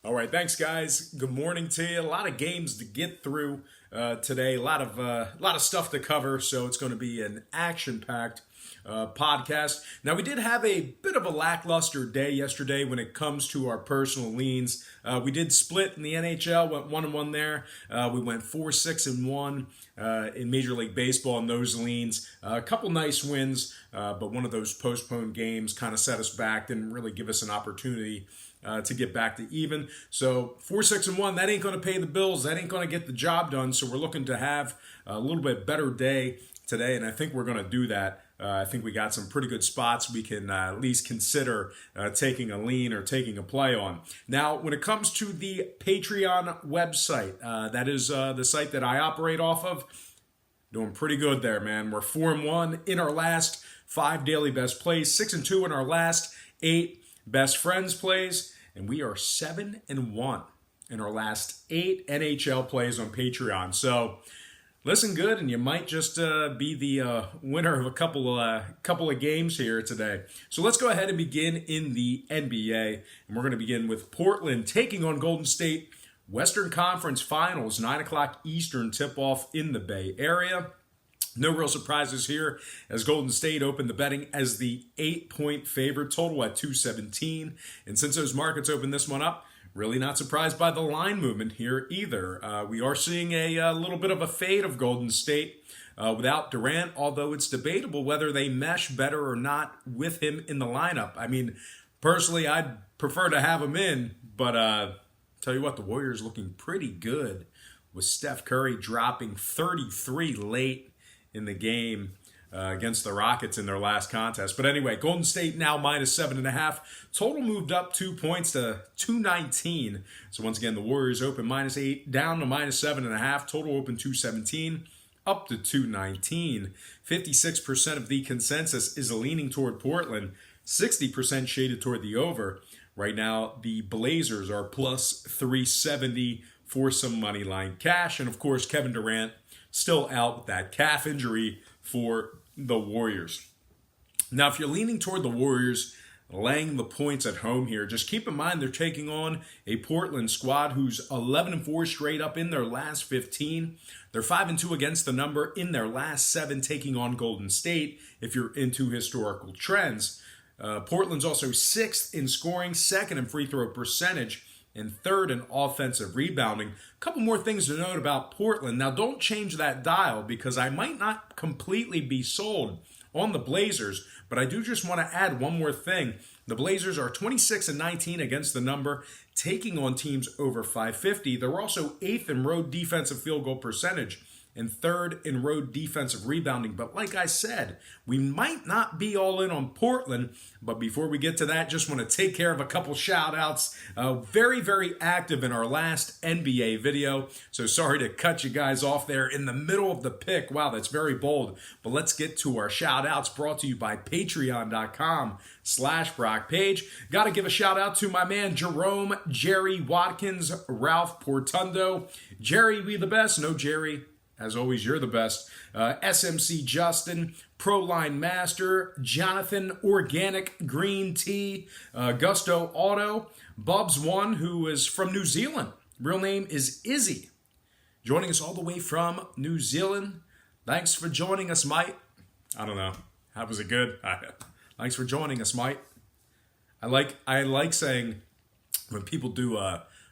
All right, thanks, guys. Good morning to you. A lot of games to get through today. A lot of stuff to cover. So it's going to be an action-packed podcast. Now, we did have a bit of a lackluster day yesterday when it comes to our personal leans. We did split in the NHL. Went 1-1 there. We went 4-6-1 in Major League Baseball in those leans. A couple nice wins, but one of those postponed games kind of set us back. Didn't really give us an opportunity to get back to even. So 4-6-1, that ain't going to pay the bills. That ain't going to get the job done. So we're looking to have a little bit better day today, and I think we're going to do that. I think we got some pretty good spots we can at least consider taking a lean or taking a play on. Now, when it comes to the Patreon website, that is the site that I operate off of, doing pretty good there, man. We're 4-1 in our last 5 daily best plays, 6-2 in our last 8 best friends plays, and we are 7-1 in our last 8 NHL plays on Patreon. So listen good, and you might just be the winner of a couple of games here today. So let's go ahead and begin in the NBA, and we're going to begin with Portland taking on Golden State. Western Conference Finals, 9 o'clock Eastern tip-off in the Bay Area. No real surprises here as Golden State opened the betting as the 8-point favorite, total at 217. And since those markets opened this one up, really not surprised by the line movement here either. We are seeing a little bit of a fade of Golden State without Durant, although it's debatable whether they mesh better or not with him in the lineup. I mean, personally, I'd prefer to have him in, but tell you what, the Warriors looking pretty good with Steph Curry dropping 33 late in the game against the Rockets in their last contest. But anyway, Golden State now minus 7.5. Total moved up 2 points to 219. So once again, the Warriors open minus 8, down to minus 7.5. Total open 217, up to 219. 56% of the consensus is leaning toward Portland. 60% shaded toward the over. Right now, the Blazers are plus 370 for some money line cash. And of course, Kevin Durant still out with that calf injury for the Warriors. Now, if you're leaning toward the Warriors laying the points at home here, just keep in mind they're taking on a Portland squad who's 11-4 straight up in their last 15. They're 5-2 against the number in their last 7, taking on Golden State if you're into historical trends. Portland's also 6th in scoring, 2nd in free throw percentage, and 3rd in offensive rebounding. A couple more things to note about Portland. Now, don't change that dial because I might not completely be sold on the Blazers, but I do just want to add one more thing. The Blazers are 26-19 against the number, taking on teams over 550. They're also 8th in road defensive field goal percentage and 3rd in road defensive rebounding. But like I said, we might not be all in on Portland. But before we get to that, just want to take care of a couple shout outs. Very, very active in our last NBA video. So sorry to cut you guys off there in the middle of the pick. Wow, that's very bold. But let's get to our shout outs brought to you by patreon.com/Brock Page. Got to give a shout out to my man Jerome, Jerry Watkins, Ralph Portundo. Jerry, we the best. No, Jerry. As always, you're the best. SMC Justin, Proline Master, Jonathan Organic Green Tea, Gusto Auto, Bubs1, who is from New Zealand. Real name is Izzy. Joining us all the way from New Zealand. Thanks for joining us, mate. I don't know. How was it good? Thanks for joining us, mate. I like saying when people do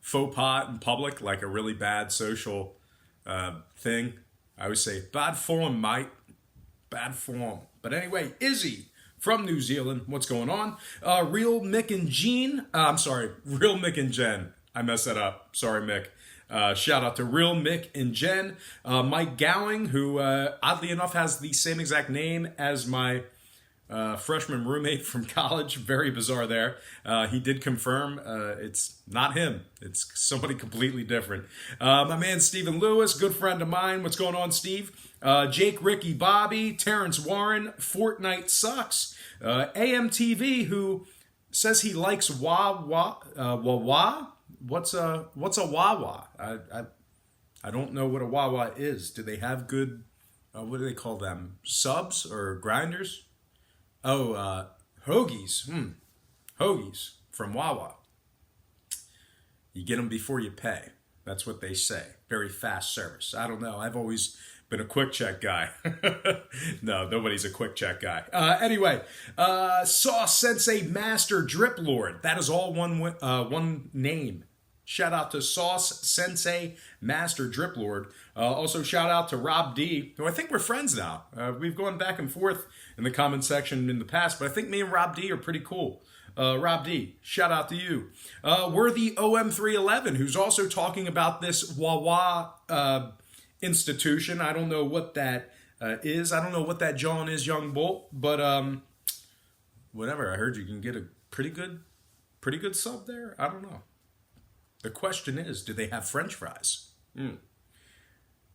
faux pas in public, like a really bad social thing, I always say, bad form, mate. Bad form. But anyway, Izzy from New Zealand, what's going on? Real Mick and Jen. Real Mick and Jen. I messed that up. Sorry, Mick. Shout out to Real Mick and Jen. Mike Gowing, who oddly enough has the same exact name as my freshman roommate from college. Very bizarre there. He did confirm it's not him. It's somebody completely different. My man Stephen Lewis, good friend of mine. What's going on, Steve? Jake, Ricky, Bobby, Terrence Warren, Fortnite Sucks. AMTV, who says he likes Wawa. What's a Wawa? I don't know what a Wawa is. Do they have good, what do they call them? Subs or grinders? Oh, hoagies. Hoagies from Wawa. You get them before you pay. That's what they say. Very fast service. I don't know. I've always been a quick check guy. No, nobody's a quick check guy. Anyway, Sauce Sensei Master Drip Lord. That is all one name. Shout out to Sauce Sensei Master Drip Lord. Also shout out to Rob D, who I think we're friends now. We've gone back and forth in the comment section in the past, but I think me and Rob D are pretty cool. Rob D, shout out to you. Worthy OM311, who's also talking about this Wawa institution. I don't know what that is. I don't know what that John is, Young Bolt, but whatever. I heard you can get a pretty good sub there. I don't know. The question is, do they have French fries?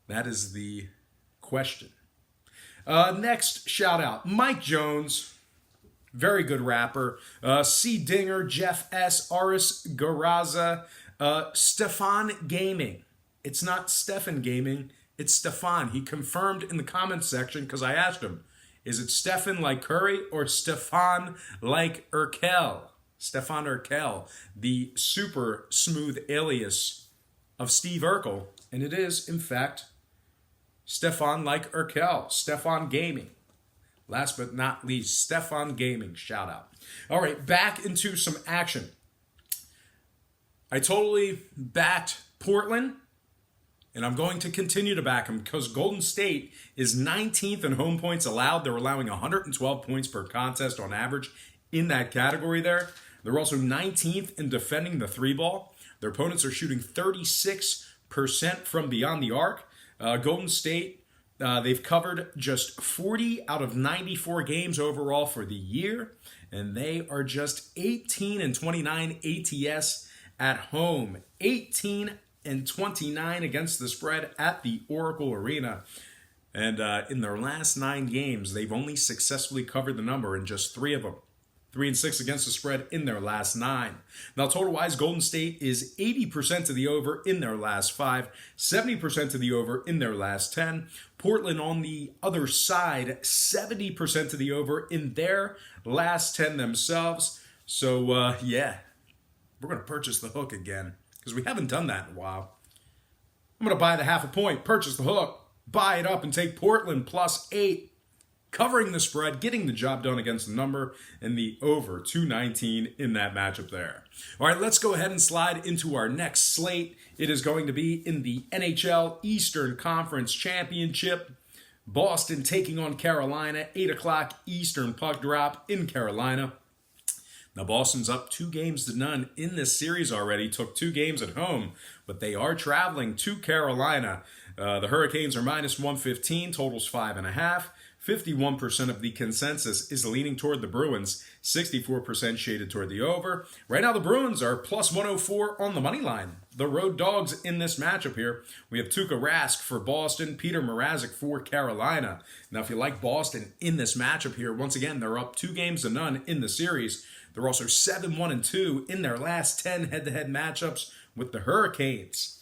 That is the question. Next shout out, Mike Jones. Very good rapper. C. Dinger, Jeff S., Aris Garaza, Stefan Gaming. It's not Stefan Gaming, it's Stefan. He confirmed in the comments section because I asked him, is it Stefan like Curry or Stefan like Urkel? Stefan Urkel, the super smooth alias of Steve Urkel. And it is, in fact, Stefan like Urkel, Stefan Gaming. Last but not least, Stefan Gaming, shout out. All right, back into some action. I totally backed Portland, and I'm going to continue to back them because Golden State is 19th in home points allowed. They're allowing 112 points per contest on average in that category there. They're also 19th in defending the three ball. Their opponents are shooting 36% from beyond the arc. Golden State, they've covered just 40 out of 94 games overall for the year, and they are just 18-29 ATS at home. 18-29 against the spread at the Oracle Arena. And in their last 9 games, they've only successfully covered the number in just 3 of them. 3-6 against the spread in their last 9. Now, total-wise, Golden State is 80% to the over in their last 5, 70% to the over in their last 10. Portland on the other side, 70% to the over in their last 10 themselves. So, yeah, we're going to purchase the hook again because we haven't done that in a while. I'm going to buy the half a point, purchase the hook, buy it up, and take Portland plus 8. Covering the spread, getting the job done against the number, and the over 219 in that matchup there. All right, let's go ahead and slide into our next slate. It is going to be in the NHL Eastern Conference Championship. Boston taking on Carolina, 8 o'clock Eastern puck drop in Carolina. Now, Boston's up 2-0 in this series already. Took 2 games at home, but they are traveling to Carolina. The Hurricanes are minus 115, totals 5.5. 51% of the consensus is leaning toward the Bruins, 64% shaded toward the over. Right now, the Bruins are plus 104 on the money line. The road dogs in this matchup here. We have Tuukka Rask for Boston, Peter Mrazek for Carolina. Now, if you like Boston in this matchup here, once again, they're up 2-0 in the series. They're also 7-1-2 in their last 10 head-to-head matchups with the Hurricanes.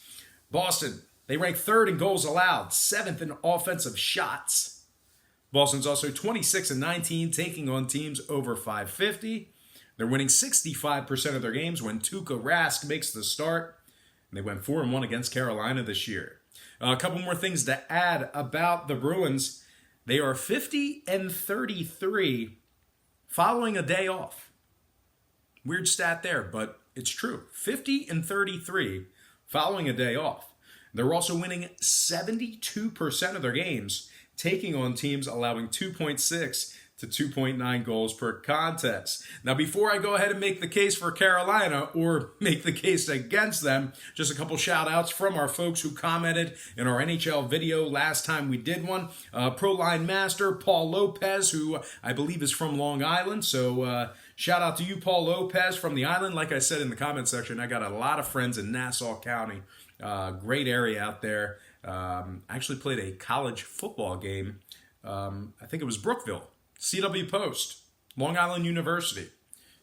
Boston, they rank 3rd in goals allowed, 7th in offensive shots. Boston's also 26-19, taking on teams over 550. They're winning 65% of their games when Tuukka Rask makes the start. And they went 4-1 against Carolina this year. A couple more things to add about the Bruins. They are 50-33 following a day off. Weird stat there, but it's true. 50-33 following a day off. They're also winning 72% of their games, taking on teams allowing 2.6 to 2.9 goals per contest. Now, before I go ahead and make the case for Carolina or make the case against them, just a couple shout outs from our folks who commented in our NHL video last time we did one. Pro Line Master, Paul Lopez, who I believe is from Long Island. So shout out to you, Paul Lopez from the island. Like I said in the comment section, I got a lot of friends in Nassau County. Great area out there. I actually played a college football game. I think it was Brookville, CW Post, Long Island University.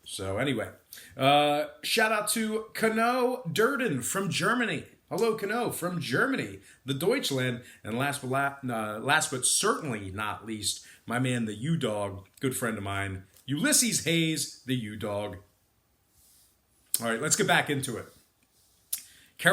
So anyway, shout out to Kano Durden from Germany. Hello, Kano from Germany, the Deutschland. And last but certainly not least, my man, the U-Dog, good friend of mine, Ulysses Hayes, the U-Dog. All right, let's get back into it.